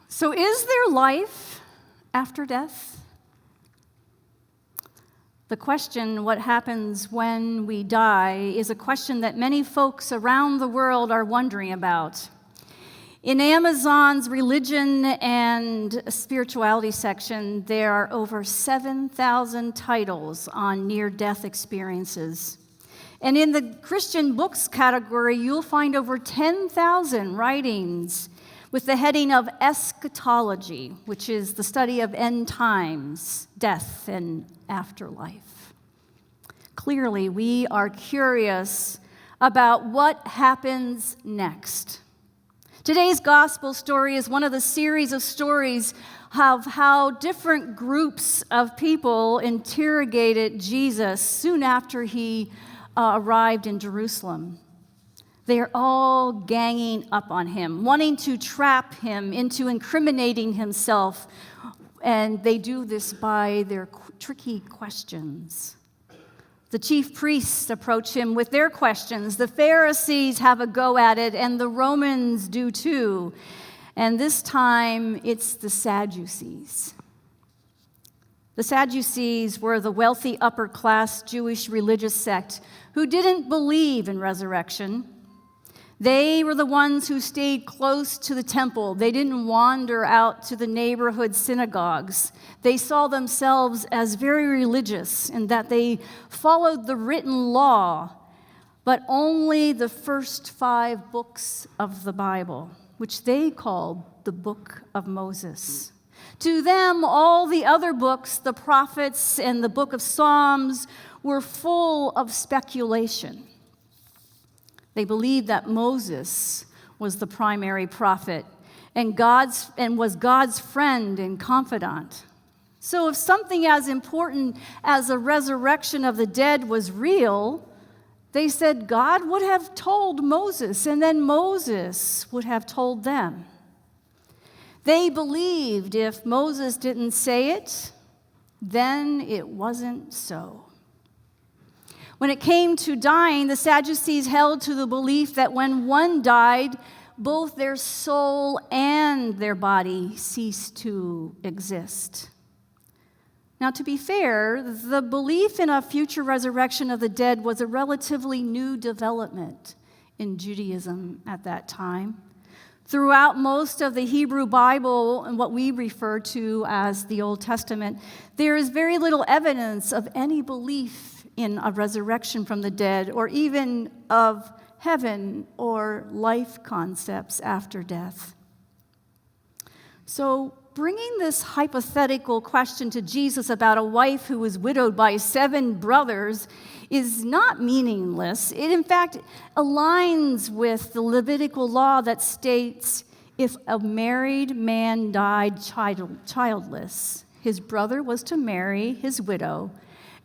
So is there life after death? The question, what happens when we die, is a question that many folks around the world are wondering about. In Amazon's religion and spirituality section, there are over 7,000 titles on near-death experiences. And in the Christian books category, you'll find over 10,000 writings with the heading of eschatology, which is the study of end times, death, and afterlife. Clearly, we are curious about what happens next. Today's gospel story is one of the series of stories of how different groups of people interrogated Jesus soon after he arrived in Jerusalem. They are all ganging up on him, wanting to trap him into incriminating himself, and they do this by their tricky questions. The chief priests approach him with their questions. The Pharisees have a go at it, and the Romans do too. And this time, it's the Sadducees. The Sadducees were the wealthy upper-class Jewish religious sect who didn't believe in resurrection. They were the ones who stayed close to the temple. They didn't wander out to the neighborhood synagogues. They saw themselves as very religious in that they followed the written law, but only the first 5 books of the Bible, which they called the Book of Moses. To them, all the other books, the prophets and the book of Psalms, were full of speculation. They believed that Moses was the primary prophet and was God's friend and confidant. So if something as important as the resurrection of the dead was real, they said God would have told Moses, and then Moses would have told them. They believed if Moses didn't say it, then it wasn't so. When it came to dying, the Sadducees held to the belief that when one died, both their soul and their body ceased to exist. Now, to be fair, the belief in a future resurrection of the dead was a relatively new development in Judaism at that time. Throughout most of the Hebrew Bible and what we refer to as the Old Testament, there is very little evidence of any belief in a resurrection from the dead, or even of heaven or life concepts after death. So, bringing this hypothetical question to Jesus about a wife who was widowed by 7 brothers is not meaningless. It, in fact, aligns with the Levitical law that states if a married man died childless, his brother was to marry his widow,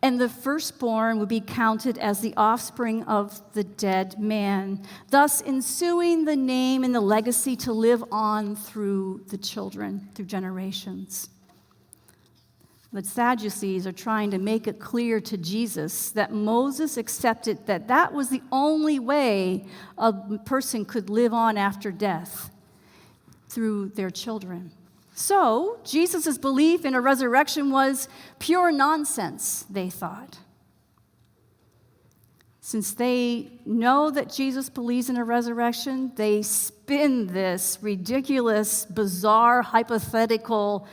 and the firstborn would be counted as the offspring of the dead man, thus ensuing the name and the legacy to live on through the children, through generations. The Sadducees are trying to make it clear to Jesus that Moses accepted that that was the only way a person could live on after death, through their children. So, Jesus' belief in a resurrection was pure nonsense, they thought. Since they know that Jesus believes in a resurrection, they spin this ridiculous, bizarre, hypothetical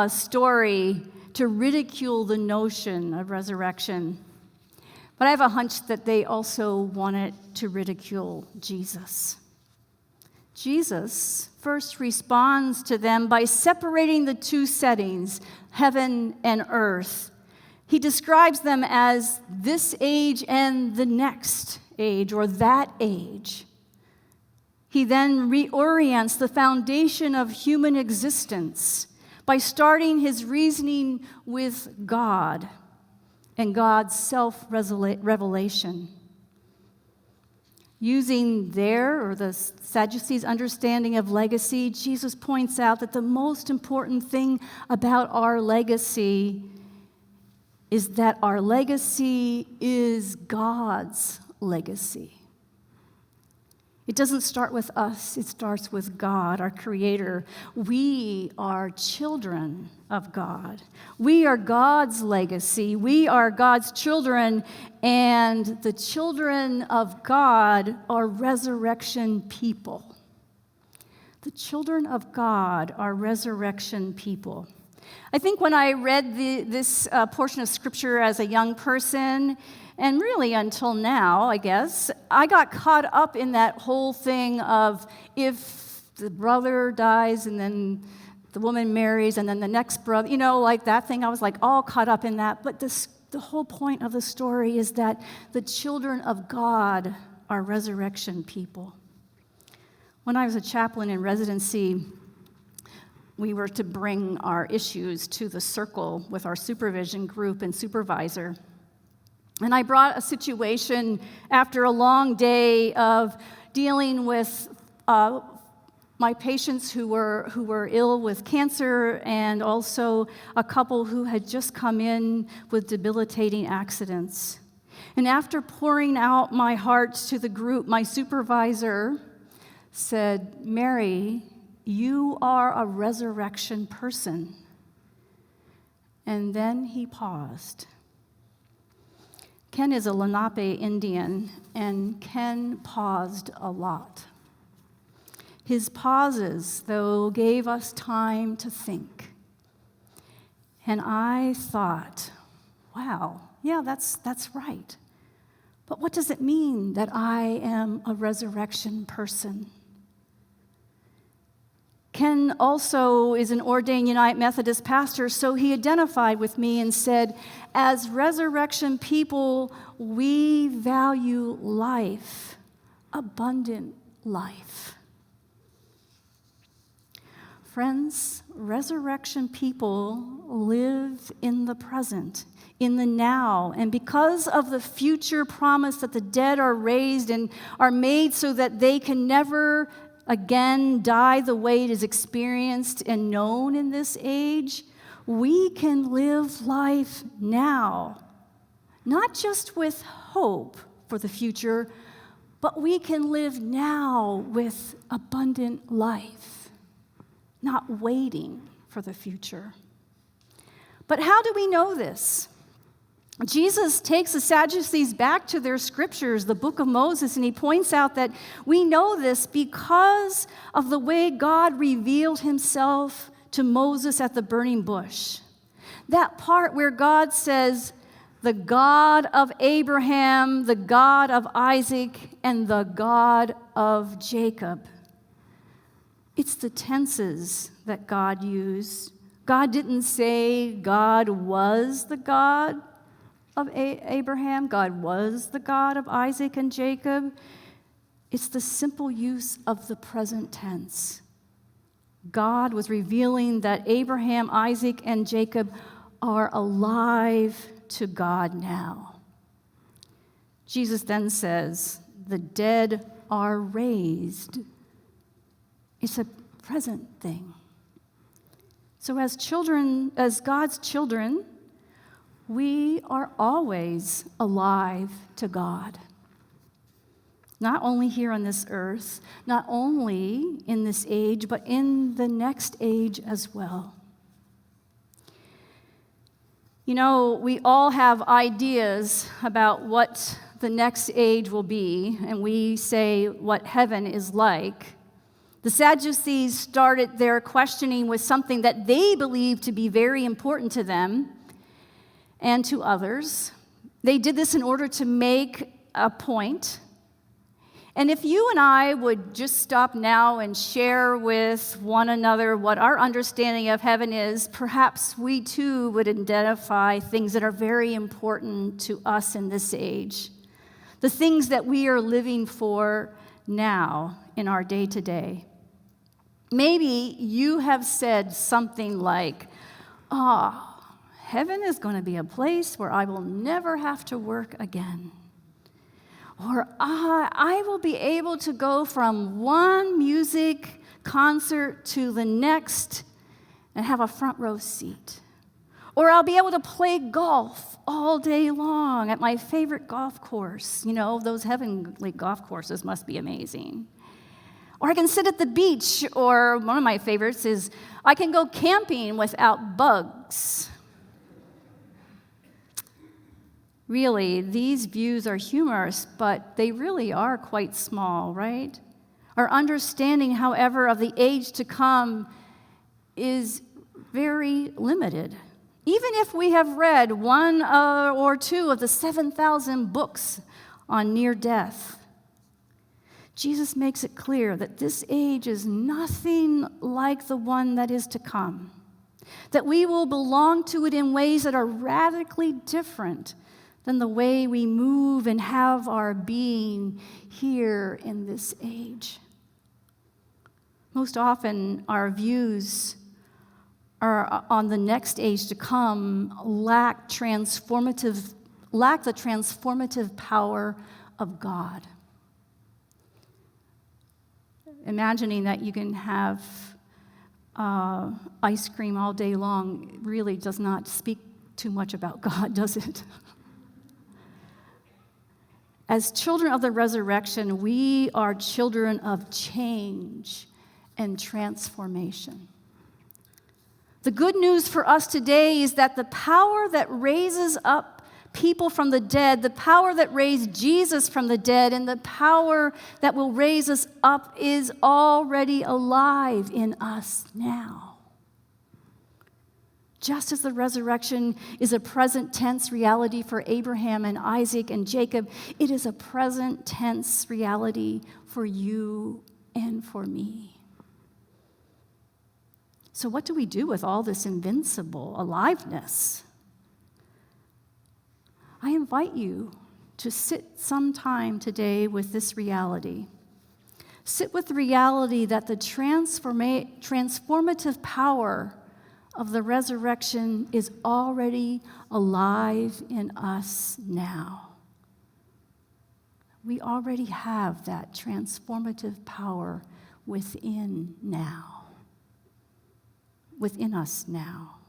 story to ridicule the notion of resurrection. But I have a hunch that they also wanted to ridicule Jesus. Jesus first responds to them by separating the two settings, heaven and earth. He describes them as this age and the next age, or that age. He then reorients the foundation of human existence by starting his reasoning with God and God's self-revelation. Using the Sadducees' understanding of legacy, Jesus points out that the most important thing about our legacy is that our legacy is God's legacy. It doesn't start with us, it starts with God, our Creator. We are children of God. We are God's legacy. We are God's children, and the children of God are resurrection people. The children of God are resurrection people. I think when I read this portion of Scripture as a young person, and really until now, I guess, I got caught up in that whole thing of if the brother dies and then the woman marries and then the next brother, like that thing. I was like all caught up in that. But the whole point of the story is that the children of God are resurrection people. When I was a chaplain in residency, we were to bring our issues to the circle with our supervision group and supervisor. And I brought a situation after a long day of dealing with my patients who were ill with cancer, and also a couple who had just come in with debilitating accidents. And after pouring out my heart to the group, my supervisor said, "Mary, you are a resurrection person." And then he paused. Ken is a Lenape Indian, and Ken paused a lot. His pauses, though, gave us time to think. And I thought, wow, yeah, that's right. But what does it mean that I am a resurrection person? Ken also is an ordained United Methodist pastor, so he identified with me and said, as resurrection people, we value life, abundant life. Friends, resurrection people live in the present, in the now, and because of the future promise that the dead are raised and are made so that they can never again die the way it is experienced and known in this age, we can live life now, not just with hope for the future, but we can live now with abundant life, not waiting for the future. But how do we know this? Jesus takes the Sadducees back to their scriptures, the book of Moses, and he points out that we know this because of the way God revealed himself to Moses at the burning bush. That part where God says, the God of Abraham, the God of Isaac, and the God of Jacob. It's the tenses that God used. God didn't say God was the God of Abraham, God was the God of Isaac and Jacob. It's the simple use of the present tense. God was revealing that Abraham, Isaac, and Jacob are alive to God now. Jesus then says, the dead are raised. It's a present thing. So as God's children, we are always alive to God. Not only here on this earth, not only in this age, but in the next age as well. We all have ideas about what the next age will be, and we say what heaven is like. The Sadducees started their questioning with something that they believed to be very important to them and to others. They did this in order to make a point. And if you and I would just stop now and share with one another what our understanding of heaven is, perhaps we too would identify things that are very important to us in this age. The things that we are living for now in our day-to-day. Maybe you have said something like, heaven is going to be a place where I will never have to work again. Or I will be able to go from one music concert to the next and have a front row seat. Or I'll be able to play golf all day long at my favorite golf course. Those heavenly golf courses must be amazing. Or I can sit at the beach, or one of my favorites is I can go camping without bugs. Really, these views are humorous, but they really are quite small, right? Our understanding, however, of the age to come is very limited. Even if we have read one or two of the 7,000 books on near death, Jesus makes it clear that this age is nothing like the one that is to come, that we will belong to it in ways that are radically different than the way we move and have our being here in this age. Most often, our views are on the next age to come lack the transformative power of God. Imagining that you can have ice cream all day long really does not speak too much about God, does it? As children of the resurrection, we are children of change and transformation. The good news for us today is that the power that raises up people from the dead, the power that raised Jesus from the dead, and the power that will raise us up is already alive in us now. Just as the resurrection is a present tense reality for Abraham and Isaac and Jacob, it is a present tense reality for you and for me. So what do we do with all this invincible aliveness? I invite you to sit some time today with this reality. Sit with the reality that the transformative power of the resurrection is already alive in us now. We already have that transformative power within us now.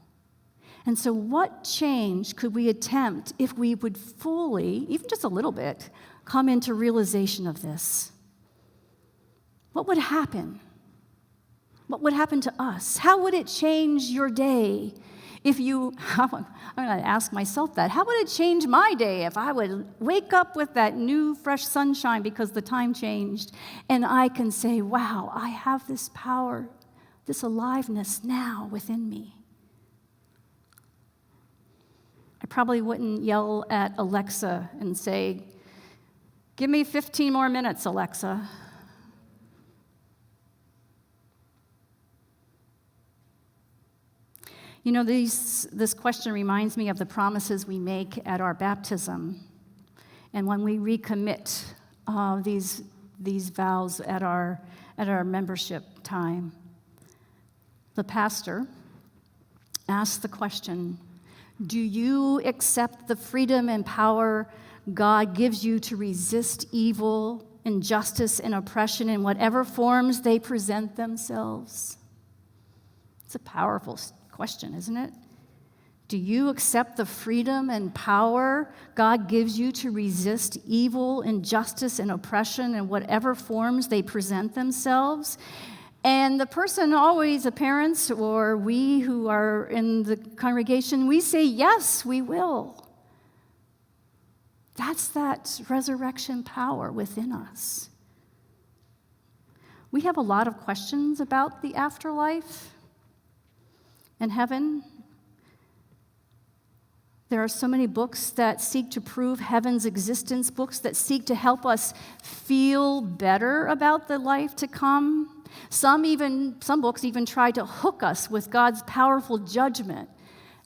And so what change could we attempt if we would fully, even just a little bit, come into realization of this? What would happen? What would happen to us? How would it change your day if you, I'm going to ask myself that, how would it change my day if I would wake up with that new fresh sunshine because the time changed and I can say, wow, I have this power, this aliveness now within me? I probably wouldn't yell at Alexa and say, give me 15 more minutes, Alexa. You know, this question reminds me of the promises we make at our baptism and when we recommit these vows at our membership time. The pastor asks the question, do you accept the freedom and power God gives you to resist evil, injustice, and oppression in whatever forms they present themselves? It's a powerful question, isn't it? Do you accept the freedom and power God gives you to resist evil, injustice, and oppression in whatever forms they present themselves? And the person always, the parents or we who are in the congregation, we say, yes, we will. That's that resurrection power within us. We have a lot of questions about the afterlife and heaven. There are so many books that seek to prove heaven's existence, books that seek to help us feel better about the life to come. Some books even try to hook us with God's powerful judgment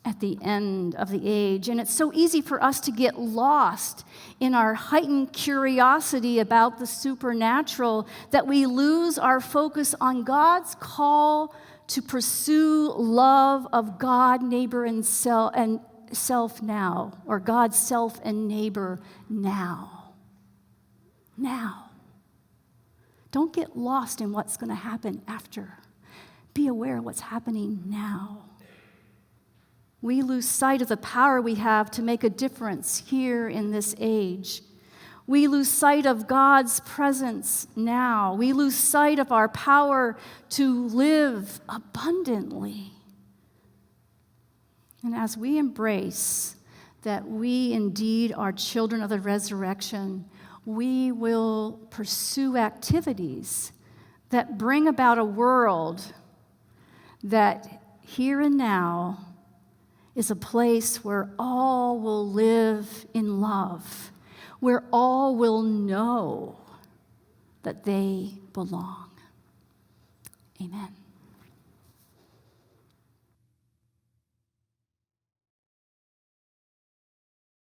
at the end of the age. And it's so easy for us to get lost in our heightened curiosity about the supernatural that we lose our focus on God's call to pursue love of God, neighbor, and self now, or God's self and neighbor now. Now. Don't get lost in what's going to happen after. Be aware of what's happening now. We lose sight of the power we have to make a difference here in this age. We lose sight of God's presence now. We lose sight of our power to live abundantly. And as we embrace that we indeed are children of the resurrection, we will pursue activities that bring about a world that here and now is a place where all will live in love, where all will know that they belong. Amen.